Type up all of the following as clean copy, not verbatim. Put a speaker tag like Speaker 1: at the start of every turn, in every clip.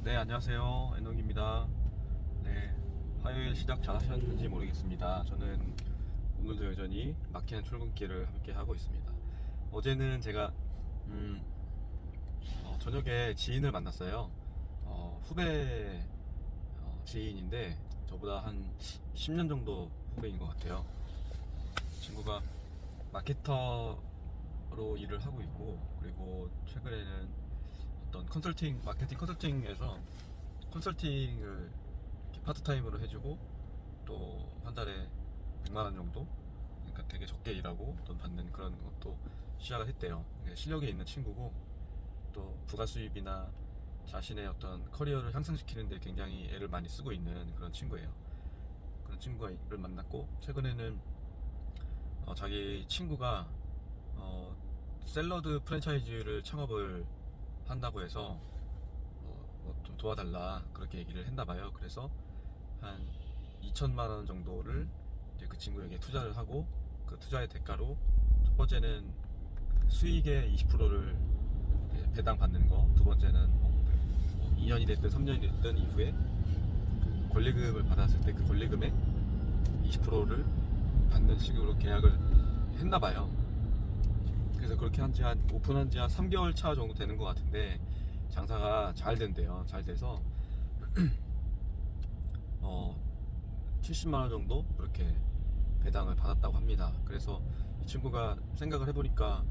Speaker 1: 네, 안녕하세요. 애녹입니다. 네, 화요일 시작 잘 하셨는지 모르겠습니다. 저는 오늘도 여전히 막히는 출근길을 함께 하고 있습니다. 어제는 제가 저녁에 지인을 만났어요. 후배 지인인데 저보다 한 10년 정도 후배인 것 같아요. 친구가 마케터로 일을 하고 있고, 그리고 최근에는 어떤 마케팅 컨설팅에서 컨설팅을 이렇게 파트타임으로 해주고, 또 한 달에 100만 원 정도, 그러니까 되게 적게 일하고 돈 받는 그런 것도 시작을 했대요. 실력이 있는 친구고, 또 부가 수입이나 자신의 어떤 커리어를 향상시키는데 굉장히 애를 많이 쓰고 있는 그런 친구예요. 그런 친구를 만났고, 최근에는 자기 친구가 샐러드 프랜차이즈를 창업을 한다고 해서 좀 도와달라 그렇게 얘기를 했나봐요. 그래서 한 2천만 원 정도를 이제 그 친구에게 투자를 하고, 그 투자의 대가로 첫 번째는 수익의 20%를 배당 받는 거, 두 번째는 2년이 됐든 3년이 됐든 이후에 그 권리금을 받았을 때 그 권리금의 20%를 받는 식으로 계약을 했나봐요. 그래서 그렇게 오픈한 지 한 3개월 차 정도 되는 것 같은데, 장사가 잘 된대요. 잘 돼서 70만 원 정도 그렇게 배당을 받았다고 합니다. 그래서 이 친구가 생각을 해보니까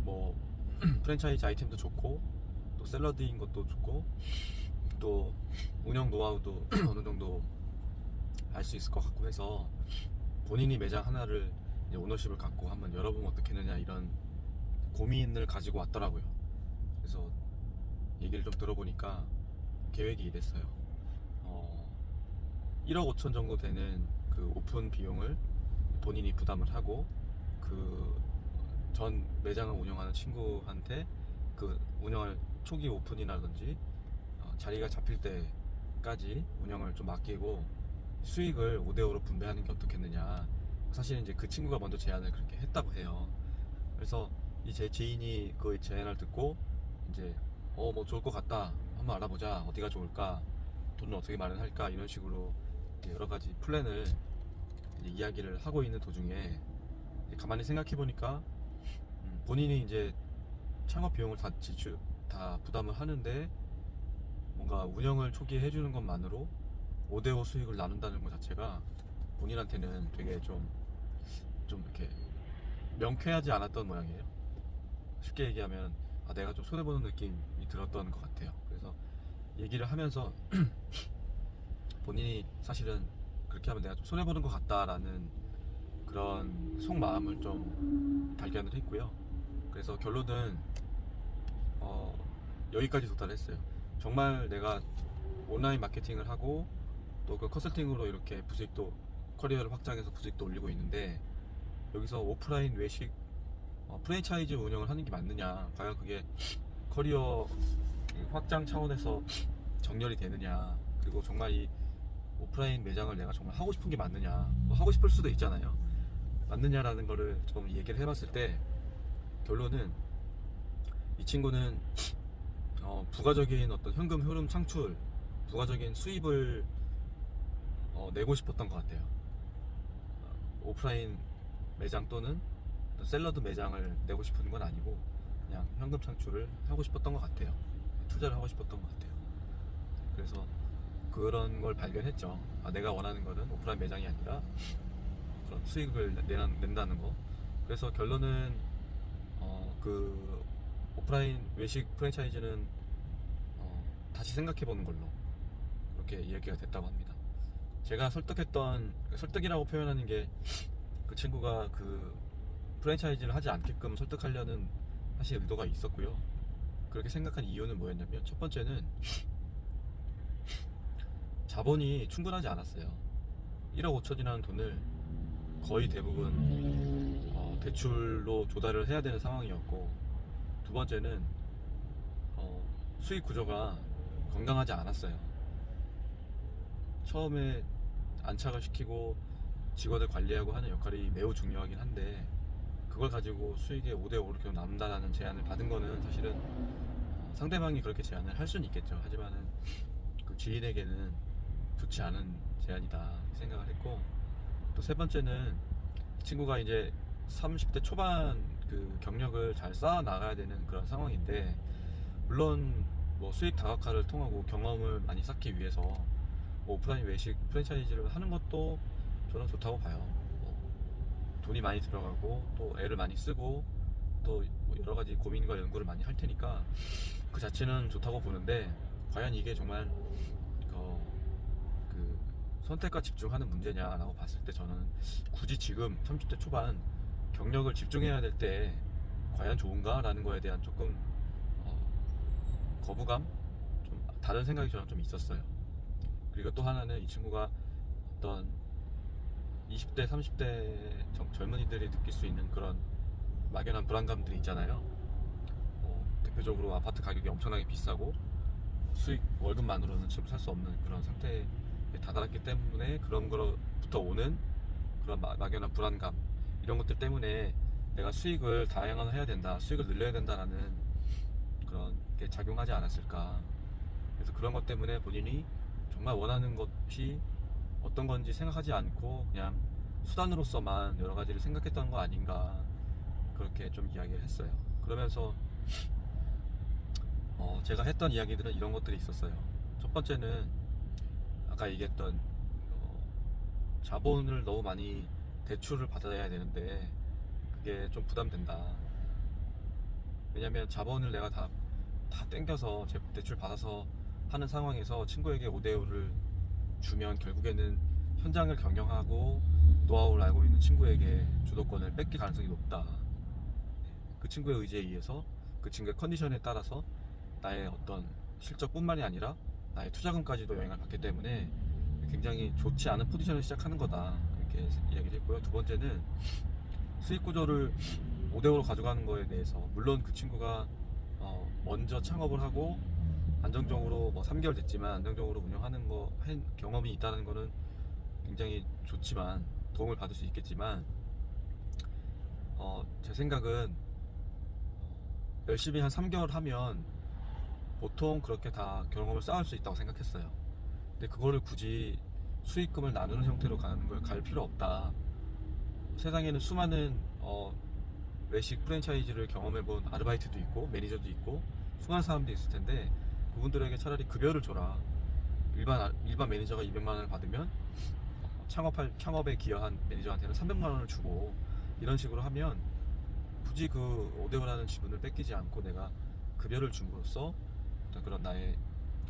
Speaker 1: 뭐 프랜차이즈 아이템도 좋고, 또 샐러드인 것도 좋고, 또 운영 노하우도 어느 정도 알 수 있을 것 같고 해서 본인이 매장 하나를 이제 오너십을 갖고 한번 열어보면 어떻겠느냐, 이런 고민을 가지고 왔더라고요. 그래서 얘기를 좀 들어보니까 계획이 이랬어요. 1억 5천 정도 되는 그 오픈 비용을 본인이 부담을 하고, 그 전 매장을 운영하는 친구한테 그 운영을 초기 오픈이라든지 자리가 잡힐 때까지 운영을 좀 맡기고 수익을 5대5로 분배하는 게 어떻겠느냐. 사실 이제 그 친구가 먼저 제안을 그렇게 했다고 해요. 그래서 이 제 지인이 그 제안을 듣고 이제 뭐 좋을 것 같다, 한번 알아보자, 어디가 좋을까, 돈을 어떻게 마련할까, 이런 식으로 여러 가지 플랜을 이야기를 하고 있는 도중에 가만히 생각해 보니까 본인이 이제 창업 비용을 다 부담을 하는데, 뭔가 운영을 초기에 해주는 것만으로 5대5 수익을 나눈다는 것 자체가 본인한테는 되게 좀 이렇게 명쾌하지 않았던 모양이에요. 쉽게 얘기하면 내가 좀 손해보는 느낌이 들었던 것 같아요. 그래서 얘기를 하면서 본인이 사실은 그렇게 하면 내가 좀 손해보는 것 같다라는 그런 속마음을 좀 발견을 했고요. 그래서 결론은 여기까지 도달했어요. 정말 내가 온라인 마케팅을 하고 또 그 컨설팅으로 이렇게 커리어를 확장해서 부수익도 올리고 있는데, 여기서 오프라인 외식 프랜차이즈 운영을 하는 게 맞느냐, 과연 그게 커리어 확장 차원에서 정렬이 되느냐, 그리고 정말 이 오프라인 매장을 내가 정말 하고 싶은 게 맞느냐, 뭐 하고 싶을 수도 있잖아요. 맞느냐라는 거를 좀 얘기를 해봤을 때 결론은, 이 친구는 부가적인 어떤 현금 흐름 창출, 부가적인 수입을 내고 싶었던 것 같아요. 오프라인 매장 또는 샐러드 매장을 내고 싶은 건 아니고 그냥 현금 창출을 하고 싶었던 것 같아요. 투자를 하고 싶었던 것 같아요. 그래서 그런 걸 발견했죠. 내가 원하는 거는 오프라인 매장이 아니라 그런 수익을 낸다는 거. 그래서 결론은 그 오프라인 외식 프랜차이즈는 다시 생각해 보는 걸로 그렇게 이야기가 됐다고 합니다. 제가 설득이라고 표현하는 게, 그 친구가 그 프랜차이즈를 하지 않게끔 설득하려는 사실 의도가 있었고요. 그렇게 생각한 이유는 뭐였냐면, 첫 번째는 자본이 충분하지 않았어요. 1억 5천이라는 돈을 거의 대부분 대출로 조달을 해야 되는 상황이었고, 두 번째는 수익 구조가 건강하지 않았어요. 처음에 안착을 시키고 직원을 관리하고 하는 역할이 매우 중요하긴 한데, 그걸 가지고 수익의 5대5로 계속 남는다는 제안을 받은 거는 사실은 상대방이 그렇게 제안을 할 수는 있겠죠. 하지만은 그 지인에게는 좋지 않은 제안이다 생각을 했고, 또 세 번째는 친구가 이제 30대 초반 그 경력을 잘 쌓아 나가야 되는 그런 상황인데, 물론 뭐 수익 다각화를 통하고 경험을 많이 쌓기 위해서 뭐 오프라인 외식 프랜차이즈를 하는 것도 저는 좋다고 봐요. 뭐 돈이 많이 들어가고 또 애를 많이 쓰고 또뭐 여러 가지 고민과 연구를 많이 할 테니까 그 자체는 좋다고 보는데, 과연 이게 정말 그 선택과 집중하는 문제냐라고 봤을 때 저는 굳이 지금 30대 초반 경력을 집중해야 될 때 과연 좋은가라는 거에 대한 조금 거부감, 좀 다른 생각이 저는 좀 있었어요. 그리고 또 하나는 이 친구가 어떤 20대, 30대 젊은이들이 느낄 수 있는 그런 막연한 불안감들이 있잖아요. 대표적으로 아파트 가격이 엄청나게 비싸고 수익 월급만으로는 집을 살 수 없는 그런 상태에 다다랐기 때문에 그런 거로부터 오는 그런 막연한 불안감, 이런 것들 때문에 내가 수익을 다양화해야 된다, 수익을 늘려야 된다라는 그런 게 작용하지 않았을까. 그래서 그런 것 때문에 본인이 정말 원하는 것이 어떤 건지 생각하지 않고 그냥 수단으로서만 여러 가지를 생각했던 거 아닌가, 그렇게 좀 이야기를 했어요. 그러면서 제가 했던 이야기들은 이런 것들이 있었어요. 첫 번째는 아까 얘기했던 자본을 너무 많이 대출을 받아야 되는데 그게 좀 부담된다. 왜냐면 자본을 내가 다 땡겨서 대출 받아서 하는 상황에서 친구에게 5대5를 주면 결국에는 현장을 경영하고 노하우를 알고 있는 친구에게 주도권을 뺏길 가능성이 높다. 그 친구의 의지에 의해서 그 친구의 컨디션에 따라서 나의 어떤 실적뿐만이 아니라 나의 투자금까지도 영향을 받기 때문에 굉장히 좋지 않은 포지션을 시작하는 거다, 이렇게 이야기를 했고요. 두 번째는 수익 구조를 5대5로 가져가는 거에 대해서, 물론 그 친구가 먼저 창업을 하고 안정적으로 뭐 3개월 됐지만 안정적으로 운영하는 거 한 경험이 있다는 거는 굉장히 좋지만, 도움을 받을 수 있겠지만 제 생각은 열심히 한 3개월 하면 보통 그렇게 다 경험을 쌓을 수 있다고 생각했어요. 근데 그거를 굳이 수익금을 나누는 형태로 가는 걸 갈 필요 없다. 세상에는 수많은 외식 프랜차이즈를 경험해본 아르바이트도 있고 매니저도 있고 수많은 사람들이 있을 텐데, 그분들에게 차라리 급여를 줘라. 일반 매니저가 200만 원을 받으면 창업에 기여한 매니저한테는 300만 원을 주고, 이런 식으로 하면 굳이 그 5대5라는 지분을 뺏기지 않고 내가 급여를 줌으로써 어떤 그런 나의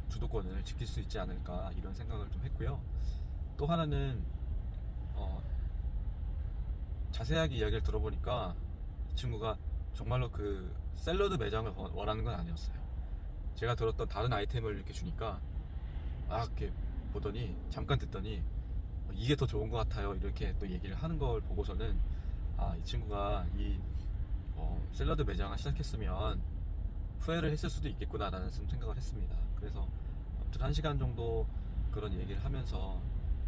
Speaker 1: 주도권을 지킬 수 있지 않을까, 이런 생각을 좀 했고요. 또 하나는 자세하게 이야기를 들어보니까 이 친구가 정말로 그 샐러드 매장을 원하는 건 아니었어요. 제가 들었던 다른 아이템을 이렇게 주니까 이렇게 보더니, 잠깐 듣더니 이게 더 좋은 것 같아요, 이렇게 또 얘기를 하는 걸 보고서는 이 친구가 이 샐러드 매장을 시작했으면 후회를 했을 수도 있겠구나 라는 생각을 했습니다. 그래서 아무튼 1시간 정도 그런 얘기를 하면서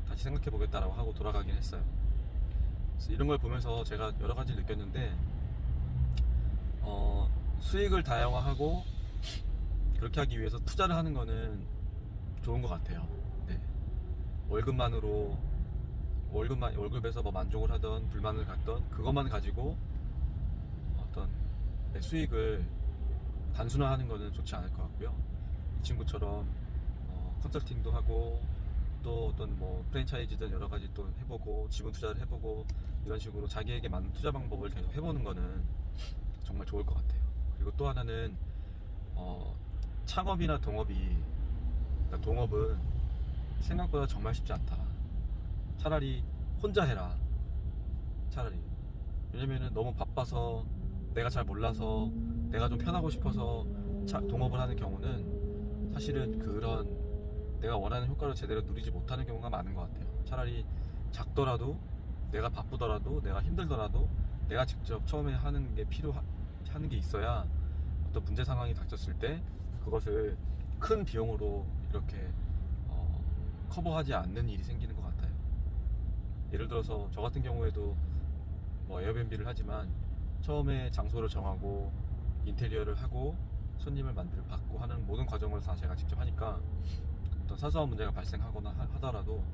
Speaker 1: 다시 생각해 보겠다라고 하고 돌아가긴 했어요. 그래서 이런 걸 보면서 제가 여러 가지 느꼈는데, 수익을 다양화하고 그렇게 하기 위해서 투자를 하는 거는 좋은 것 같아요. 네. 월급에서 뭐 만족을 하던 불만을 갖던 그것만 가지고 어떤 내 수익을 단순화하는 거는 좋지 않을 것 같고요. 이 친구처럼 컨설팅도 하고 또 어떤 뭐 프랜차이즈든 여러 가지 또 해보고 지분 투자를 해보고 이런 식으로 자기에게 맞는 투자 방법을 계속 해보는 거는 정말 좋을 것 같아요. 그리고 또 하나는 창업이나 그러니까 동업은 생각보다 정말 쉽지 않다. 차라리 혼자 해라. 차라리. 왜냐면은 너무 바빠서 내가 잘 몰라서 내가 좀 편하고 싶어서 동업을 하는 경우는 사실은 그런 내가 원하는 효과를 제대로 누리지 못하는 경우가 많은 것 같아요. 차라리 작더라도, 내가 바쁘더라도, 내가 힘들더라도 내가 직접 처음에 하는 게 있어야 어떤 문제 상황이 닥쳤을 때 그것을 큰 비용으로 이렇게 커버하지 않는 일이 생기는 것 같아요. 예를 들어서 저 같은 경우에도 뭐 에어비앤비를 하지만 처음에 장소를 정하고 인테리어를 하고 손님을 받고 하는 모든 과정을 다 제가 직접 하니까 어떤 사소한 문제가 발생하거나 하더라도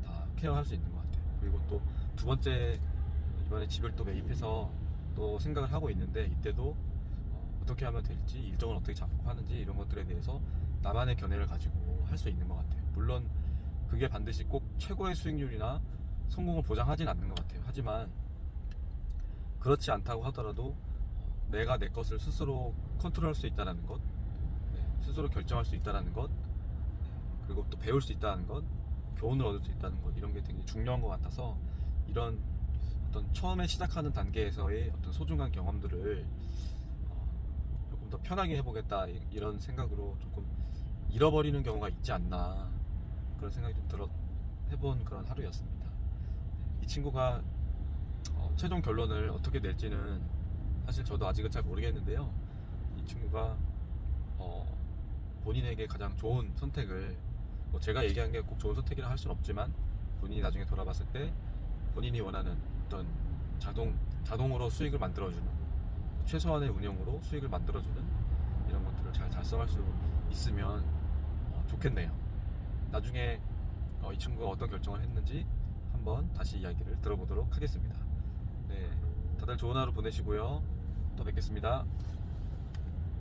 Speaker 1: 다 케어할 수 있는 것 같아요. 그리고 또 두 번째 이번에 집을 또 매입해서 또 생각을 하고 있는데 이때도 어떻게 하면 될지, 일정을 어떻게 잡고 하는지 이런 것들에 대해서 나만의 견해를 가지고 할 수 있는 것 같아요. 물론 그게 반드시 꼭 최고의 수익률이나 성공을 보장하진 않는 것 같아요. 하지만 그렇지 않다고 하더라도 내가 내 것을 스스로 컨트롤할 수 있다는 것, 스스로 결정할 수 있다는 것, 그리고 또 배울 수 있다는 것, 교훈을 얻을 수 있다는 것, 이런 게 굉장히 중요한 것 같아서 이런 어떤 처음에 시작하는 단계에서의 어떤 소중한 경험들을 조금 더 편하게 해보겠다 이런 생각으로 조금 잃어버리는 경우가 있지 않나 그런 생각이 좀 해본 그런 하루였습니다. 이 친구가 최종 결론을 어떻게 낼지는 사실 저도 아직은 잘 모르겠는데요. 이 친구가 본인에게 가장 좋은 선택을, 뭐 제가 얘기한 게 꼭 좋은 선택이라 할 수는 없지만 본인이 나중에 돌아봤을 때 본인이 원하는 어떤 자동으로 수익을 만들어주는, 최소한의 운영으로 수익을 만들어주는 이런 것들을 잘 달성할 수 있으면 좋겠네요. 나중에 이 친구가 어떤 결정을 했는지 한번 다시 이야기를 들어보도록 하겠습니다. 네, 다들 좋은 하루 보내시고요. 또 뵙겠습니다.